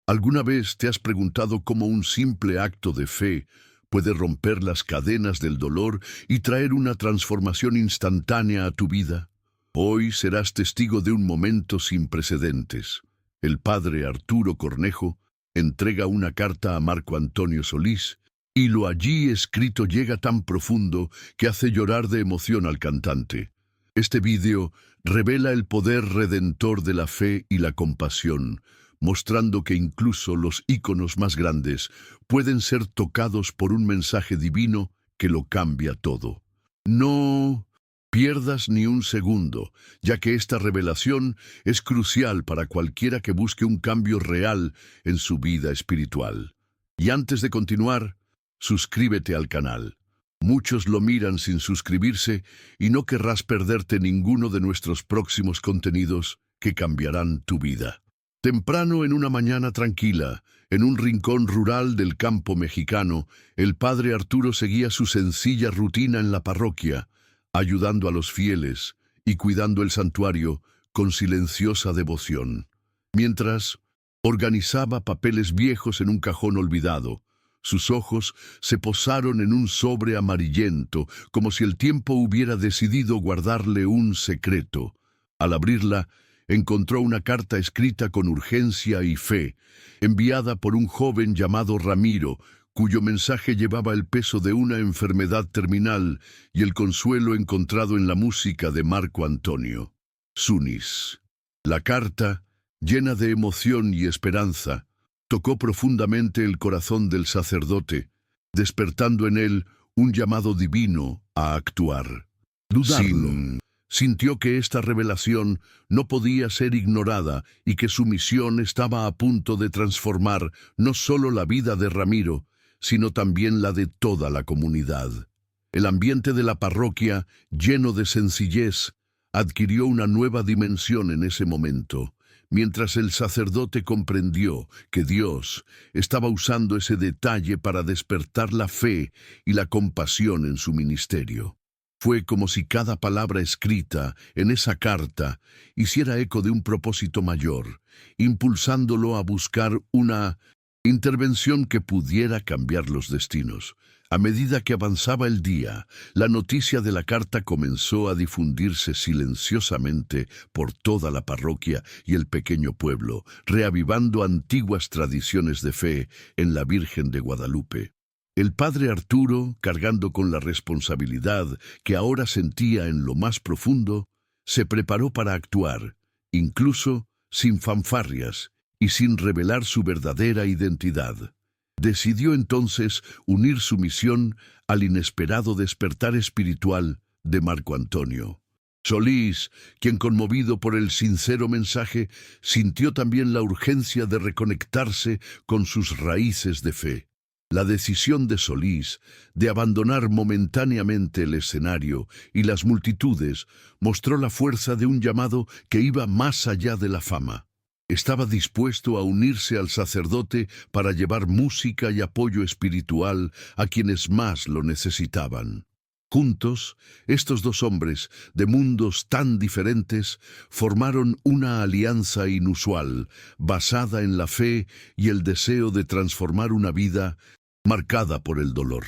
¿Alguna vez te has preguntado cómo un simple acto de fe puede romper las cadenas del dolor y traer una transformación instantánea a tu vida? Hoy serás testigo de un momento sin precedentes. El padre Arturo Cornejo entrega una carta a Marco Antonio Solís y lo allí escrito llega tan profundo que hace llorar de emoción al cantante. Este vídeo revela el poder redentor de la fe y la compasión, mostrando que incluso los íconos más grandes pueden ser tocados por un mensaje divino que lo cambia todo. No pierdas ni un segundo, ya que esta revelación es crucial para cualquiera que busque un cambio real en su vida espiritual. Y antes de continuar, suscríbete al canal. Muchos lo miran sin suscribirse y no querrás perderte ninguno de nuestros próximos contenidos que cambiarán tu vida. Temprano en una mañana tranquila, en un rincón rural del campo mexicano, el padre Arturo seguía su sencilla rutina en la parroquia, ayudando a los fieles y cuidando el santuario con silenciosa devoción. Mientras organizaba papeles viejos en un cajón olvidado, sus ojos se posaron en un sobre amarillento, como si el tiempo hubiera decidido guardarle un secreto. Al abrirla, encontró una carta escrita con urgencia y fe, enviada por un joven llamado Ramiro, cuyo mensaje llevaba el peso de una enfermedad terminal y el consuelo encontrado en la música de Marco Antonio Solís. La carta, llena de emoción y esperanza, tocó profundamente el corazón del sacerdote, despertando en él un llamado divino a actuar. Sintió que esta revelación no podía ser ignorada y que su misión estaba a punto de transformar no solo la vida de Ramiro, sino también la de toda la comunidad. El ambiente de la parroquia, lleno de sencillez, adquirió una nueva dimensión en ese momento, mientras el sacerdote comprendió que Dios estaba usando ese detalle para despertar la fe y la compasión en su ministerio. Fue como si cada palabra escrita en esa carta hiciera eco de un propósito mayor, impulsándolo a buscar una intervención que pudiera cambiar los destinos. A medida que avanzaba el día, la noticia de la carta comenzó a difundirse silenciosamente por toda la parroquia y el pequeño pueblo, reavivando antiguas tradiciones de fe en la Virgen de Guadalupe. El padre Arturo, cargando con la responsabilidad que ahora sentía en lo más profundo, se preparó para actuar, incluso sin fanfarrias y sin revelar su verdadera identidad. Decidió entonces unir su misión al inesperado despertar espiritual de Marco Antonio Solís, quien, conmovido por el sincero mensaje, sintió también la urgencia de reconectarse con sus raíces de fe. La decisión de Solís de abandonar momentáneamente el escenario y las multitudes mostró la fuerza de un llamado que iba más allá de la fama. Estaba dispuesto a unirse al sacerdote para llevar música y apoyo espiritual a quienes más lo necesitaban. Juntos, estos dos hombres, de mundos tan diferentes, formaron una alianza inusual, basada en la fe y el deseo de transformar una vida marcada por el dolor.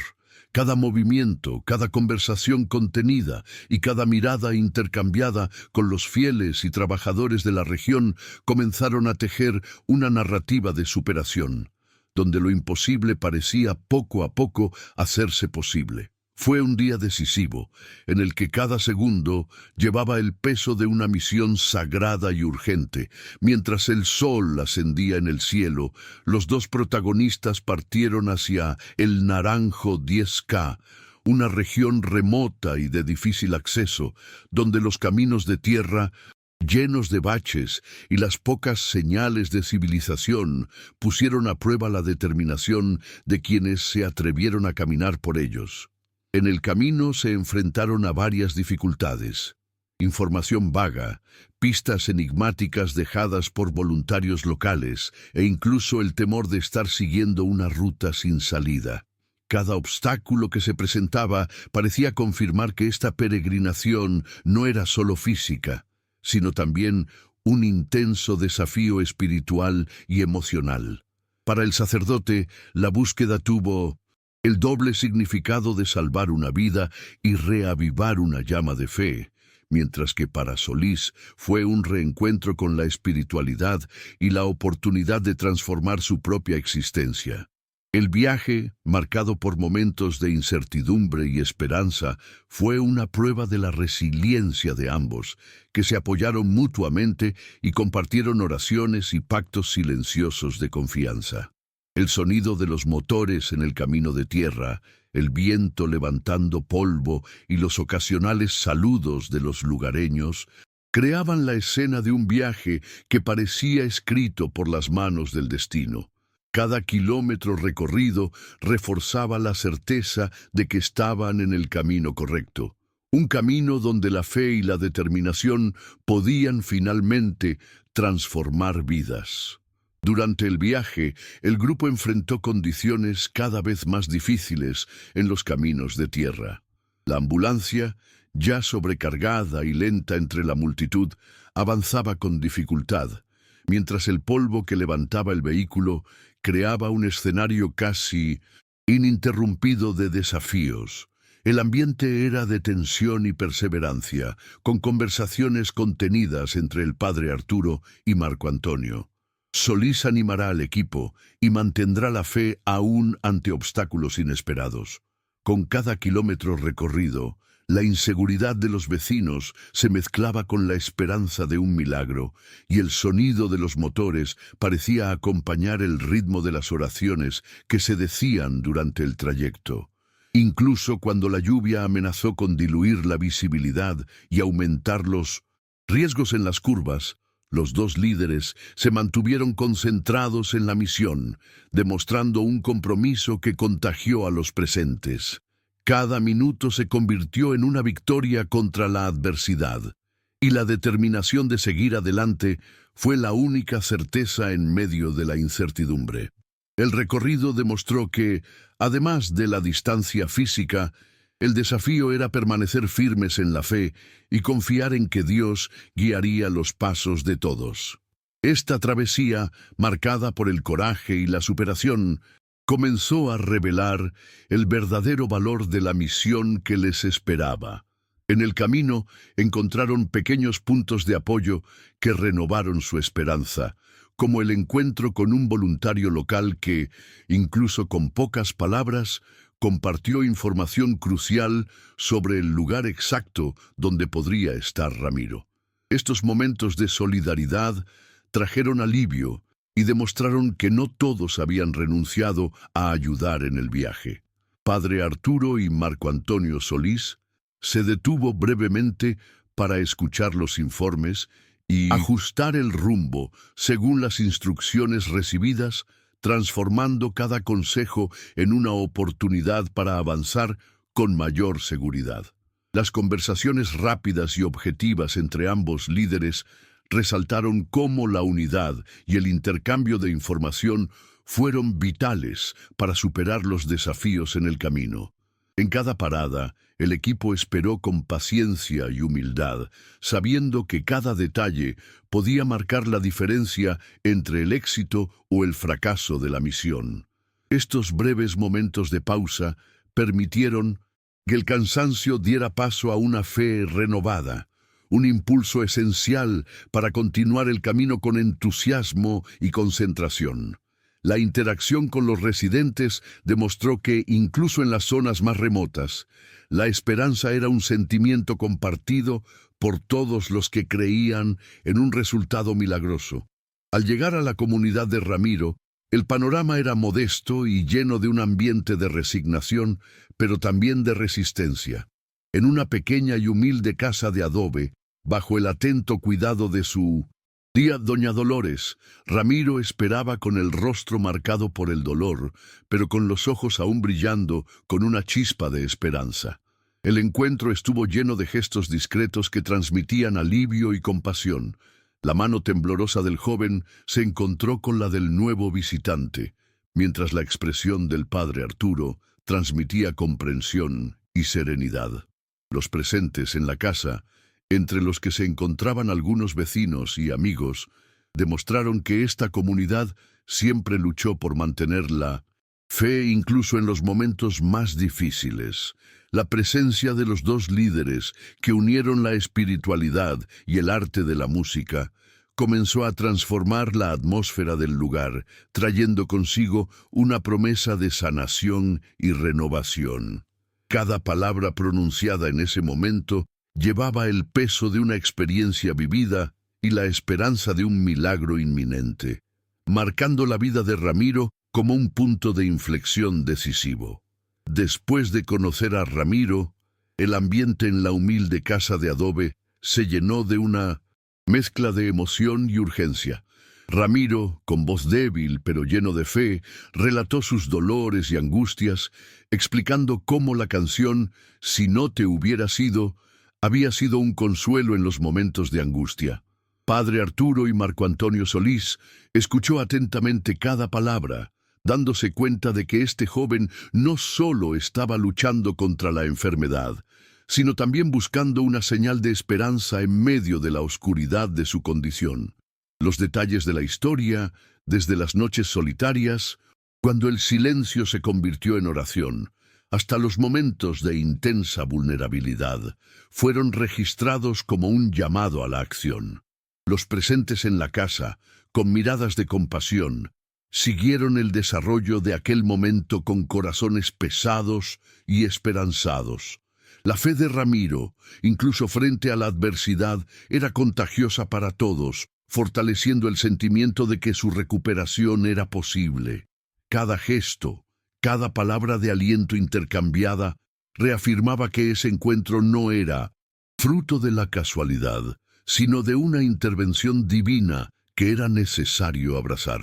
Cada movimiento, cada conversación contenida y cada mirada intercambiada con los fieles y trabajadores de la región comenzaron a tejer una narrativa de superación, donde lo imposible parecía poco a poco hacerse posible. Fue un día decisivo, en el que cada segundo llevaba el peso de una misión sagrada y urgente. Mientras el sol ascendía en el cielo, los dos protagonistas partieron hacia el Naranjo 10K, una región remota y de difícil acceso, donde los caminos de tierra, llenos de baches, y las pocas señales de civilización pusieron a prueba la determinación de quienes se atrevieron a caminar por ellos. En el camino se enfrentaron a varias dificultades: información vaga, pistas enigmáticas dejadas por voluntarios locales e incluso el temor de estar siguiendo una ruta sin salida. Cada obstáculo que se presentaba parecía confirmar que esta peregrinación no era solo física, sino también un intenso desafío espiritual y emocional. Para el sacerdote, la búsqueda tuvo el doble significado de salvar una vida y reavivar una llama de fe, mientras que para Solís fue un reencuentro con la espiritualidad y la oportunidad de transformar su propia existencia. El viaje, marcado por momentos de incertidumbre y esperanza, fue una prueba de la resiliencia de ambos, que se apoyaron mutuamente y compartieron oraciones y pactos silenciosos de confianza. El sonido de los motores en el camino de tierra, el viento levantando polvo y los ocasionales saludos de los lugareños creaban la escena de un viaje que parecía escrito por las manos del destino. Cada kilómetro recorrido reforzaba la certeza de que estaban en el camino correcto, un camino donde la fe y la determinación podían finalmente transformar vidas. Durante el viaje, el grupo enfrentó condiciones cada vez más difíciles en los caminos de tierra. La ambulancia, ya sobrecargada y lenta entre la multitud, avanzaba con dificultad, mientras el polvo que levantaba el vehículo creaba un escenario casi ininterrumpido de desafíos. El ambiente era de tensión y perseverancia, con conversaciones contenidas entre el padre Arturo y Marco Antonio. Solís animará al equipo y mantendrá la fe aún ante obstáculos inesperados. Con cada kilómetro recorrido, la inseguridad de los vecinos se mezclaba con la esperanza de un milagro, y el sonido de los motores parecía acompañar el ritmo de las oraciones que se decían durante el trayecto. Incluso cuando la lluvia amenazó con diluir la visibilidad y aumentar los riesgos en las curvas, los dos líderes se mantuvieron concentrados en la misión, demostrando un compromiso que contagió a los presentes. Cada minuto se convirtió en una victoria contra la adversidad, y la determinación de seguir adelante fue la única certeza en medio de la incertidumbre. El recorrido demostró que, además de la distancia física, el desafío era permanecer firmes en la fe y confiar en que Dios guiaría los pasos de todos. Esta travesía, marcada por el coraje y la superación, comenzó a revelar el verdadero valor de la misión que les esperaba. En el camino encontraron pequeños puntos de apoyo que renovaron su esperanza, como el encuentro con un voluntario local que, incluso con pocas palabras, compartió información crucial sobre el lugar exacto donde podría estar Ramiro. Estos momentos de solidaridad trajeron alivio y demostraron que no todos habían renunciado a ayudar en el viaje. Padre Arturo y Marco Antonio Solís se detuvo brevemente para escuchar los informes y ajustar el rumbo según las instrucciones recibidas, transformando cada consejo en una oportunidad para avanzar con mayor seguridad. Las conversaciones rápidas y objetivas entre ambos líderes resaltaron cómo la unidad y el intercambio de información fueron vitales para superar los desafíos en el camino. En cada parada, el equipo esperó con paciencia y humildad, sabiendo que cada detalle podía marcar la diferencia entre el éxito o el fracaso de la misión. Estos breves momentos de pausa permitieron que el cansancio diera paso a una fe renovada, un impulso esencial para continuar el camino con entusiasmo y concentración. La interacción con los residentes demostró que, incluso en las zonas más remotas, la esperanza era un sentimiento compartido por todos los que creían en un resultado milagroso. Al llegar a la comunidad de Ramiro, el panorama era modesto y lleno de un ambiente de resignación, pero también de resistencia. En una pequeña y humilde casa de adobe, bajo el atento cuidado de su tía doña Dolores, Ramiro esperaba con el rostro marcado por el dolor, pero con los ojos aún brillando con una chispa de esperanza. El encuentro estuvo lleno de gestos discretos que transmitían alivio y compasión. La mano temblorosa del joven se encontró con la del nuevo visitante, mientras la expresión del padre Arturo transmitía comprensión y serenidad. Los presentes en la casa, entre los que se encontraban algunos vecinos y amigos, Demostraron que esta comunidad siempre luchó por mantener la fe incluso en los momentos más difíciles. La presencia de los dos líderes que unieron la espiritualidad y el arte de la música comenzó a transformar la atmósfera del lugar, trayendo consigo una promesa de sanación y renovación. Cada palabra pronunciada en ese momento llevaba el peso de una experiencia vivida y la esperanza de un milagro inminente, marcando la vida de Ramiro como un punto de inflexión decisivo. Después de conocer a Ramiro, el ambiente en la humilde casa de adobe se llenó de una mezcla de emoción y urgencia. Ramiro, con voz débil pero lleno de fe, relató sus dolores y angustias, explicando cómo la canción «Si no te hubiera sido» había sido un consuelo en los momentos de angustia. Padre Arturo y Marco Antonio Solís escuchó atentamente cada palabra, dándose cuenta de que este joven no solo estaba luchando contra la enfermedad, sino también buscando una señal de esperanza en medio de la oscuridad de su condición. Los detalles de la historia, desde las noches solitarias, cuando el silencio se convirtió en oración, hasta los momentos de intensa vulnerabilidad, fueron registrados como un llamado a la acción. Los presentes en la casa, con miradas de compasión, siguieron el desarrollo de aquel momento con corazones pesados y esperanzados. La fe de Ramiro, incluso frente a la adversidad, era contagiosa para todos, fortaleciendo el sentimiento de que su recuperación era posible. Cada gesto, cada palabra de aliento intercambiada, reafirmaba que ese encuentro no era fruto de la casualidad, sino de una intervención divina que era necesario abrazar.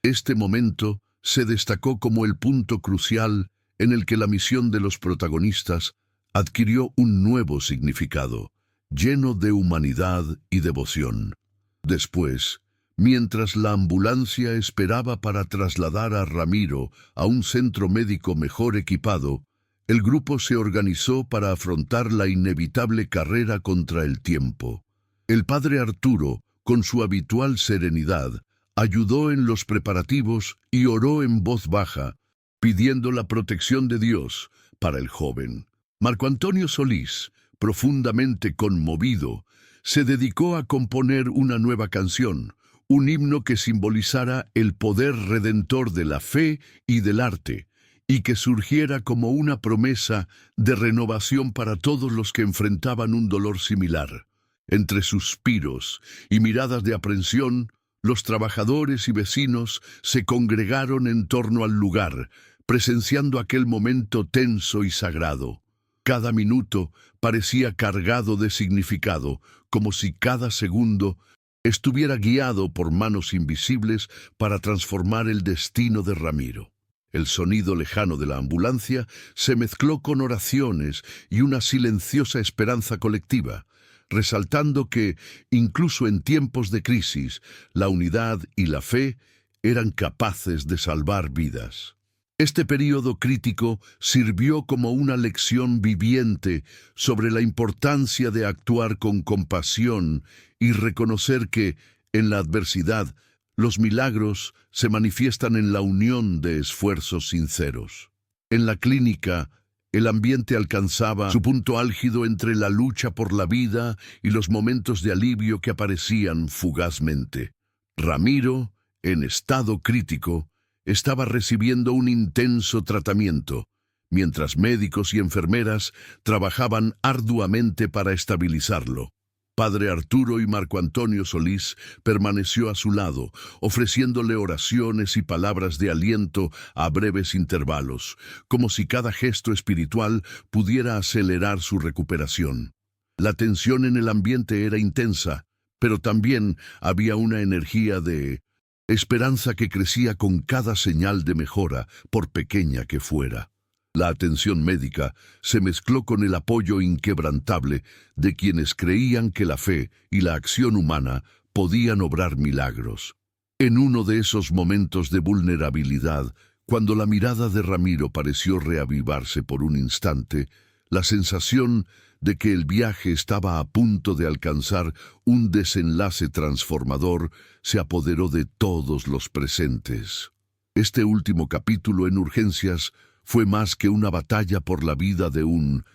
Este momento se destacó como el punto crucial en el que la misión de los protagonistas adquirió un nuevo significado, lleno de humanidad y devoción. Después, mientras la ambulancia esperaba para trasladar a Ramiro a un centro médico mejor equipado, el grupo se organizó para afrontar la inevitable carrera contra el tiempo. El padre Arturo, con su habitual serenidad, ayudó en los preparativos y oró en voz baja, pidiendo la protección de Dios para el joven. Marco Antonio Solís, profundamente conmovido, se dedicó a componer una nueva canción, un himno que simbolizara el poder redentor de la fe y del arte, y que surgiera como una promesa de renovación para todos los que enfrentaban un dolor similar. Entre suspiros y miradas de aprensión, los trabajadores y vecinos se congregaron en torno al lugar, presenciando aquel momento tenso y sagrado. Cada minuto parecía cargado de significado, como si cada segundo estuviera guiado por manos invisibles para transformar el destino de Ramiro. El sonido lejano de la ambulancia se mezcló con oraciones y una silenciosa esperanza colectiva, resaltando que, incluso en tiempos de crisis, la unidad y la fe eran capaces de salvar vidas. Este período crítico sirvió como una lección viviente sobre la importancia de actuar con compasión y reconocer que, en la adversidad, los milagros se manifiestan en la unión de esfuerzos sinceros. En la clínica, el ambiente alcanzaba su punto álgido entre la lucha por la vida y los momentos de alivio que aparecían fugazmente. Ramiro, en estado crítico, estaba recibiendo un intenso tratamiento, mientras médicos y enfermeras trabajaban arduamente para estabilizarlo. Padre Arturo y Marco Antonio Solís permaneció a su lado, ofreciéndole oraciones y palabras de aliento a breves intervalos, como si cada gesto espiritual pudiera acelerar su recuperación. La tensión en el ambiente era intensa, pero también había una energía de esperanza que crecía con cada señal de mejora, por pequeña que fuera. La atención médica se mezcló con el apoyo inquebrantable de quienes creían que la fe y la acción humana podían obrar milagros. En uno de esos momentos de vulnerabilidad, cuando la mirada de Ramiro pareció reavivarse por un instante, la sensación de que el viaje estaba a punto de alcanzar un desenlace transformador, se apoderó de todos los presentes. Este último capítulo en Urgencias fue más que una batalla por la vida de un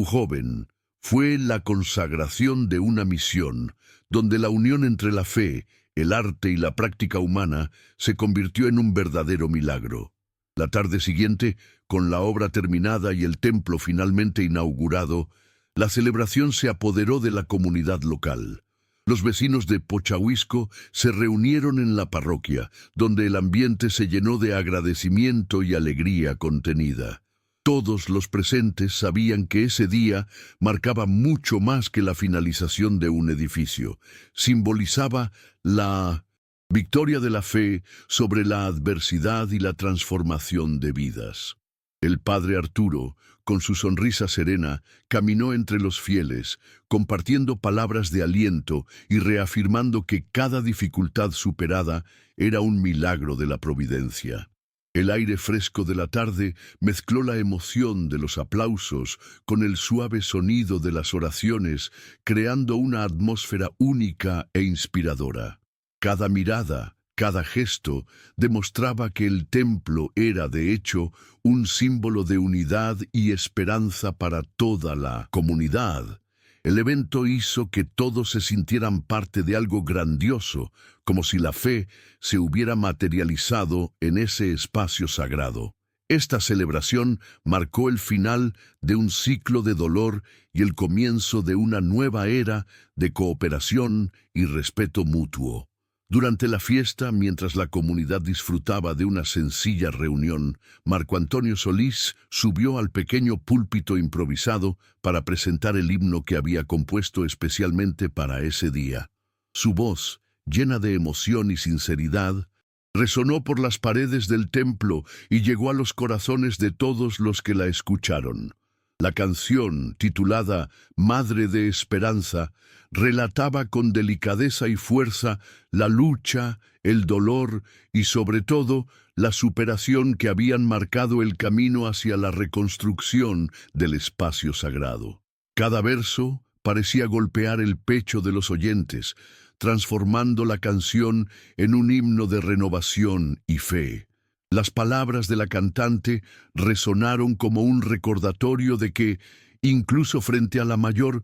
joven. Fue la consagración de una misión, donde la unión entre la fe, el arte y la práctica humana se convirtió en un verdadero milagro. La tarde siguiente, con la obra terminada y el templo finalmente inaugurado, la celebración se apoderó de la comunidad local. Los vecinos de Pochahuisco se reunieron en la parroquia, donde el ambiente se llenó de agradecimiento y alegría contenida. Todos los presentes sabían que ese día marcaba mucho más que la finalización de un edificio. Simbolizaba la victoria de la fe sobre la adversidad y la transformación de vidas. El padre Arturo, con su sonrisa serena, caminó entre los fieles, compartiendo palabras de aliento y reafirmando que cada dificultad superada era un milagro de la providencia. El aire fresco de la tarde mezcló la emoción de los aplausos con el suave sonido de las oraciones, creando una atmósfera única e inspiradora. Cada mirada, cada gesto demostraba que el templo era, de hecho, un símbolo de unidad y esperanza para toda la comunidad. El evento hizo que todos se sintieran parte de algo grandioso, como si la fe se hubiera materializado en ese espacio sagrado. Esta celebración marcó el final de un ciclo de dolor y el comienzo de una nueva era de cooperación y respeto mutuo. Durante la fiesta, mientras la comunidad disfrutaba de una sencilla reunión, Marco Antonio Solís subió al pequeño púlpito improvisado para presentar el himno que había compuesto especialmente para ese día. Su voz, llena de emoción y sinceridad, resonó por las paredes del templo y llegó a los corazones de todos los que la escucharon. La canción, titulada Madre de Esperanza, relataba con delicadeza y fuerza la lucha, el dolor y, sobre todo, la superación que habían marcado el camino hacia la reconstrucción del espacio sagrado. Cada verso parecía golpear el pecho de los oyentes, transformando la canción en un himno de renovación y fe. Las palabras de la cantante resonaron como un recordatorio de que, incluso frente a la mayor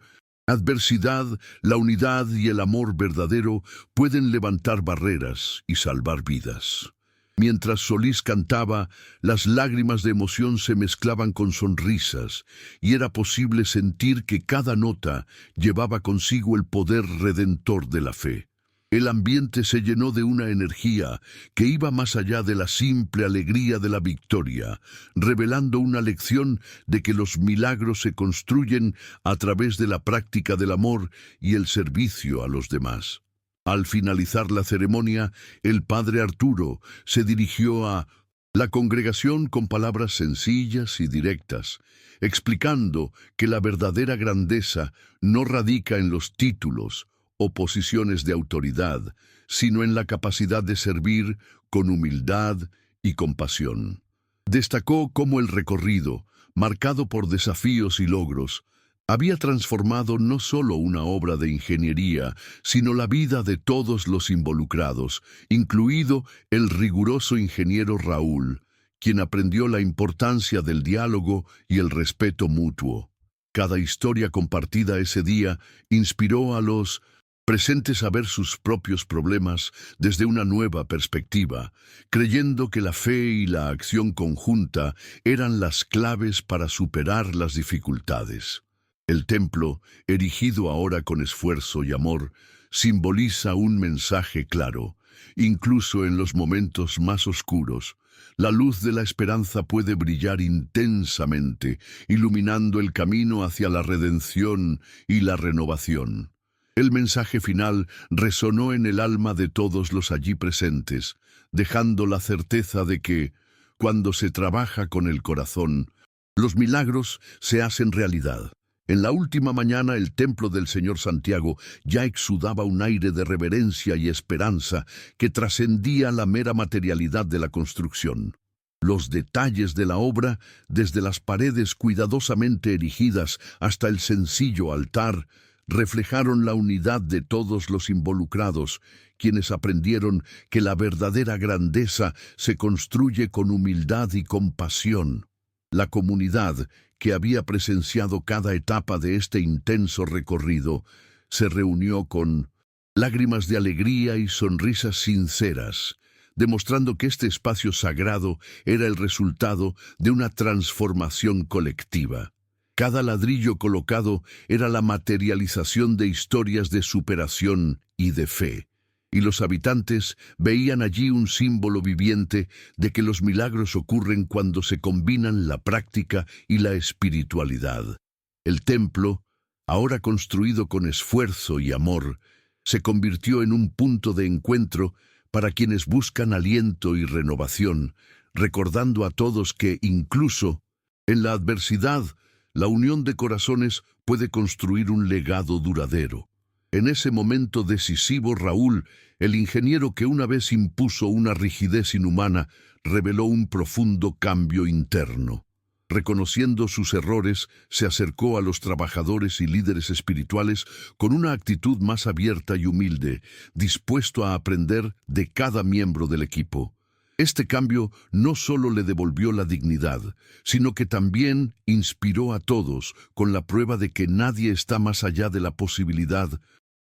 adversidad, la unidad y el amor verdadero pueden levantar barreras y salvar vidas. Mientras Solís cantaba, las lágrimas de emoción se mezclaban con sonrisas, y era posible sentir que cada nota llevaba consigo el poder redentor de la fe. El ambiente se llenó de una energía que iba más allá de la simple alegría de la victoria, revelando una lección de que los milagros se construyen a través de la práctica del amor y el servicio a los demás. Al finalizar la ceremonia, el padre Arturo se dirigió a la congregación con palabras sencillas y directas, explicando que la verdadera grandeza no radica en los títulos o posiciones de autoridad, sino en la capacidad de servir con humildad y compasión. Destacó cómo el recorrido, marcado por desafíos y logros, había transformado no solo una obra de ingeniería, sino la vida de todos los involucrados, incluido el riguroso ingeniero Raúl, quien aprendió la importancia del diálogo y el respeto mutuo. Cada historia compartida ese día inspiró a los presentes a ver sus propios problemas desde una nueva perspectiva, creyendo que la fe y la acción conjunta eran las claves para superar las dificultades. El templo, erigido ahora con esfuerzo y amor, simboliza un mensaje claro. Incluso en los momentos más oscuros, la luz de la esperanza puede brillar intensamente, iluminando el camino hacia la redención y la renovación. El mensaje final resonó en el alma de todos los allí presentes, dejando la certeza de que, cuando se trabaja con el corazón, los milagros se hacen realidad. En la última mañana el templo del Señor Santiago ya exudaba un aire de reverencia y esperanza que trascendía la mera materialidad de la construcción. Los detalles de la obra, desde las paredes cuidadosamente erigidas hasta el sencillo altar, reflejaron la unidad de todos los involucrados, quienes aprendieron que la verdadera grandeza se construye con humildad y compasión. La comunidad, que había presenciado cada etapa de este intenso recorrido, se reunió con lágrimas de alegría y sonrisas sinceras, demostrando que este espacio sagrado era el resultado de una transformación colectiva. Cada ladrillo colocado era la materialización de historias de superación y de fe, y los habitantes veían allí un símbolo viviente de que los milagros ocurren cuando se combinan la práctica y la espiritualidad. El templo, ahora construido con esfuerzo y amor, se convirtió en un punto de encuentro para quienes buscan aliento y renovación, recordando a todos que incluso en la adversidad, la unión de corazones puede construir un legado duradero. En ese momento decisivo, Raúl, el ingeniero que una vez impuso una rigidez inhumana, reveló un profundo cambio interno. Reconociendo sus errores, se acercó a los trabajadores y líderes espirituales con una actitud más abierta y humilde, dispuesto a aprender de cada miembro del equipo. Este cambio no solo le devolvió la dignidad, sino que también inspiró a todos con la prueba de que nadie está más allá de la posibilidad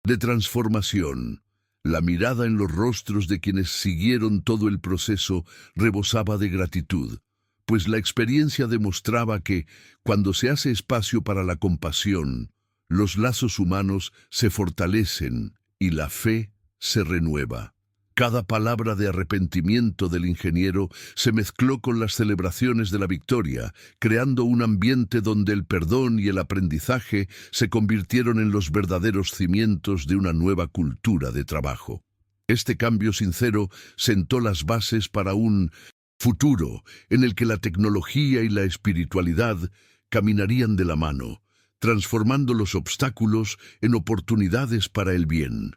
de transformación. La mirada en los rostros de quienes siguieron todo el proceso rebosaba de gratitud, pues la experiencia demostraba que, cuando se hace espacio para la compasión, los lazos humanos se fortalecen y la fe se renueva. Cada palabra de arrepentimiento del ingeniero se mezcló con las celebraciones de la victoria, creando un ambiente donde el perdón y el aprendizaje se convirtieron en los verdaderos cimientos de una nueva cultura de trabajo. Este cambio sincero sentó las bases para un futuro en el que la tecnología y la espiritualidad caminarían de la mano, transformando los obstáculos en oportunidades para el bien.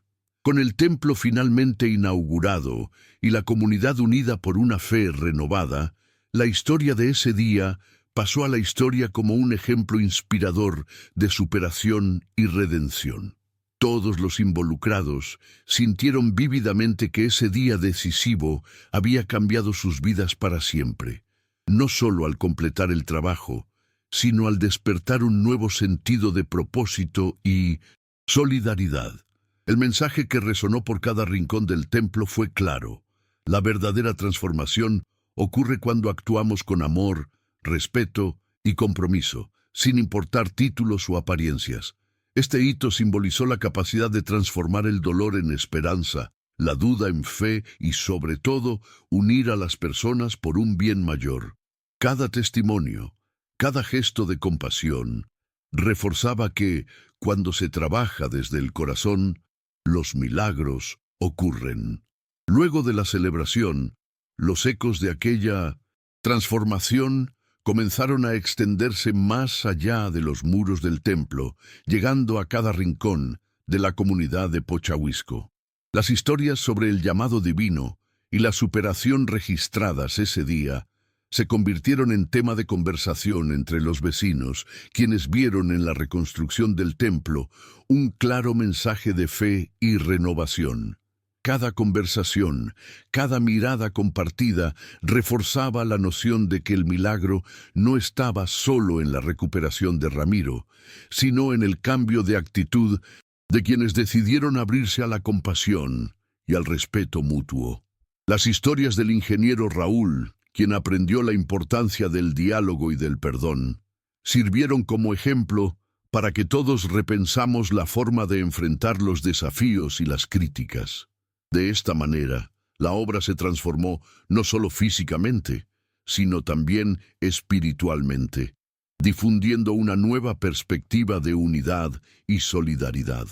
Con el templo finalmente inaugurado y la comunidad unida por una fe renovada, la historia de ese día pasó a la historia como un ejemplo inspirador de superación y redención. Todos los involucrados sintieron vívidamente que ese día decisivo había cambiado sus vidas para siempre, no solo al completar el trabajo, sino al despertar un nuevo sentido de propósito y solidaridad. El mensaje que resonó por cada rincón del templo fue claro. La verdadera transformación ocurre cuando actuamos con amor, respeto y compromiso, sin importar títulos o apariencias. Este hito simbolizó la capacidad de transformar el dolor en esperanza, la duda en fe y, sobre todo, unir a las personas por un bien mayor. Cada testimonio, cada gesto de compasión, reforzaba que, cuando se trabaja desde el corazón, los milagros ocurren. Luego de la celebración, los ecos de aquella transformación comenzaron a extenderse más allá de los muros del templo, llegando a cada rincón de la comunidad de Pochahuisco. Las historias sobre el llamado divino y la superación registradas ese día se convirtieron en tema de conversación entre los vecinos, quienes vieron en la reconstrucción del templo un claro mensaje de fe y renovación. Cada conversación, cada mirada compartida reforzaba la noción de que el milagro no estaba solo en la recuperación de Ramiro, sino en el cambio de actitud de quienes decidieron abrirse a la compasión y al respeto mutuo. Las historias del ingeniero Raúl, quien aprendió la importancia del diálogo y del perdón, sirvieron como ejemplo para que todos repensamos la forma de enfrentar los desafíos y las críticas. De esta manera, la obra se transformó no solo físicamente, sino también espiritualmente, difundiendo una nueva perspectiva de unidad y solidaridad.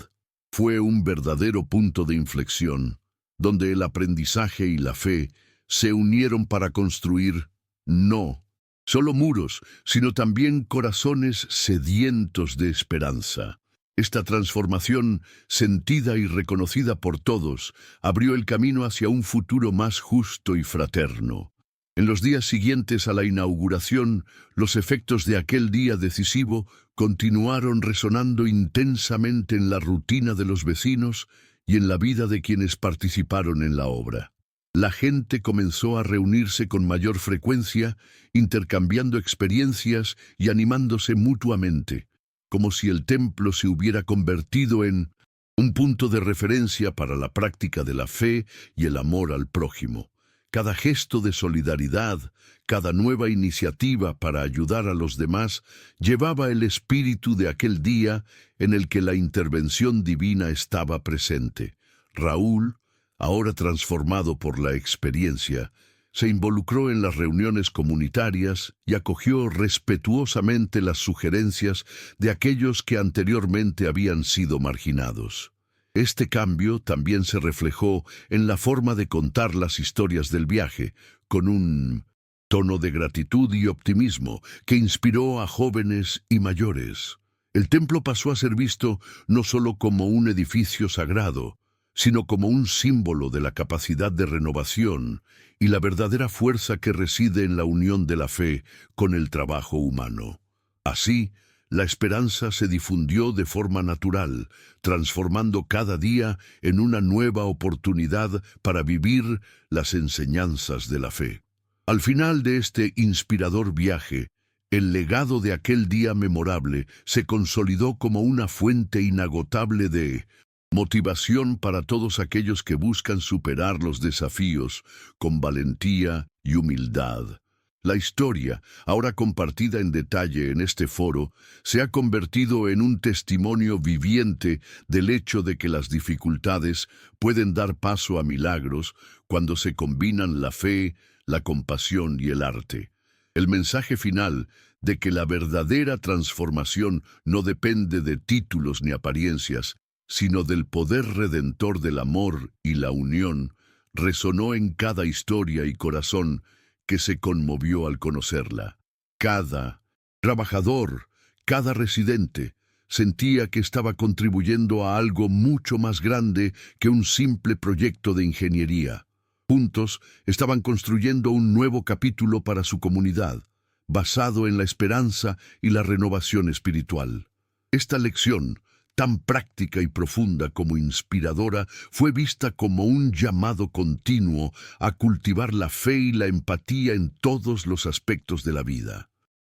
Fue un verdadero punto de inflexión, donde el aprendizaje y la fe se unieron para construir, no solo muros, sino también corazones sedientos de esperanza. Esta transformación, sentida y reconocida por todos, abrió el camino hacia un futuro más justo y fraterno. En los días siguientes a la inauguración, los efectos de aquel día decisivo continuaron resonando intensamente en la rutina de los vecinos y en la vida de quienes participaron en la obra. La gente comenzó a reunirse con mayor frecuencia, intercambiando experiencias y animándose mutuamente, como si el templo se hubiera convertido en un punto de referencia para la práctica de la fe y el amor al prójimo. Cada gesto de solidaridad, cada nueva iniciativa para ayudar a los demás, llevaba el espíritu de aquel día en el que la intervención divina estaba presente. Raúl, ahora transformado por la experiencia, se involucró en las reuniones comunitarias y acogió respetuosamente las sugerencias de aquellos que anteriormente habían sido marginados. Este cambio también se reflejó en la forma de contar las historias del viaje, con un tono de gratitud y optimismo que inspiró a jóvenes y mayores. El templo pasó a ser visto no solo como un edificio sagrado, sino como un símbolo de la capacidad de renovación y la verdadera fuerza que reside en la unión de la fe con el trabajo humano. Así, la esperanza se difundió de forma natural, transformando cada día en una nueva oportunidad para vivir las enseñanzas de la fe. Al final de este inspirador viaje, el legado de aquel día memorable se consolidó como una fuente inagotable de motivación para todos aquellos que buscan superar los desafíos con valentía y humildad. La historia, ahora compartida en detalle en este foro, se ha convertido en un testimonio viviente del hecho de que las dificultades pueden dar paso a milagros cuando se combinan la fe, la compasión y el arte. El mensaje final de que la verdadera transformación no depende de títulos ni apariencias, sino del poder redentor del amor y la unión, resonó en cada historia y corazón que se conmovió al conocerla. Cada trabajador, cada residente, sentía que estaba contribuyendo a algo mucho más grande que un simple proyecto de ingeniería. Juntos estaban construyendo un nuevo capítulo para su comunidad, basado en la esperanza y la renovación espiritual. Esta lección, tan práctica y profunda como inspiradora, fue vista como un llamado continuo a cultivar la fe y la empatía en todos los aspectos de la vida.